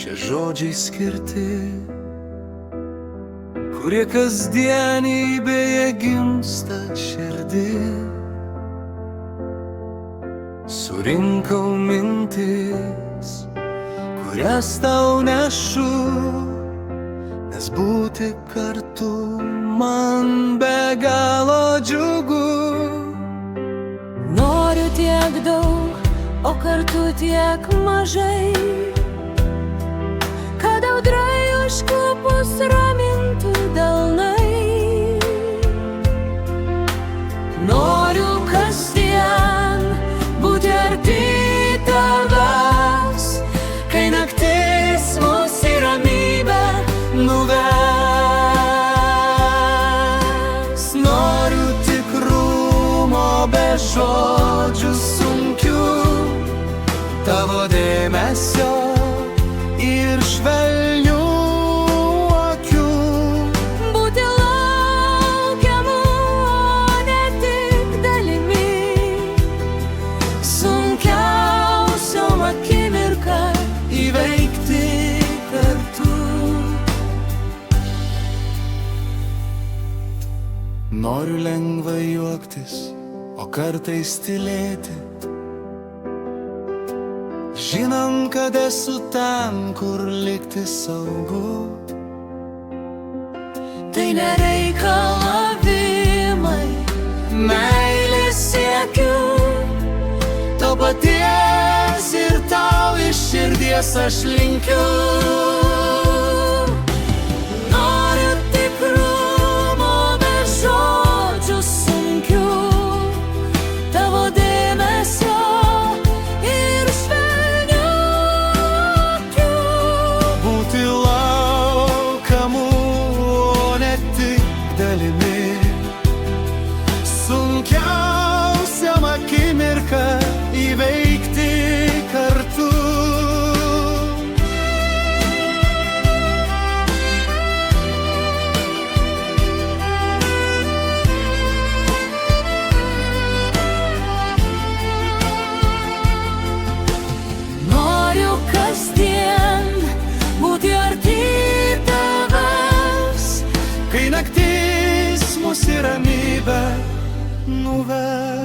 šie žodžiai skirti, kurie kasdienybėje gimsta širdį. Surinkau mintis, kurias tau nešu, nes būti kartu man be galo džiugu. Noriu tiek daug, o kartu tiek mažai, kad audrai užklupus ramintų delnai. Noriu kasdien būti arti tavęs, kai naktis mus į ramybę nuves. Noriu tikrumo be žodžių sunkių, tavo dėmesio ir švelnių akių. Būti laukiamu, o ne tik dalimi, sunkiausiom akimirką Įveikti kartu. Noriu lengvai juoktis, o kartais tylėti, žinant, kad esu ten, kur likti saugu. tai nereikalavimai, Meilės siekiu, to paties ir tau iš širdies aš linkiu. noriu tikrumo be žodžių sunkių, tavo dėmesio ir švelnių akių. Būti laukiamu, o ne tik dalimi, sunkiausiam akimirką įveikti kartu. Noriu kasdien būti arti tavęs, Kai naktis mus į ramybę nuves.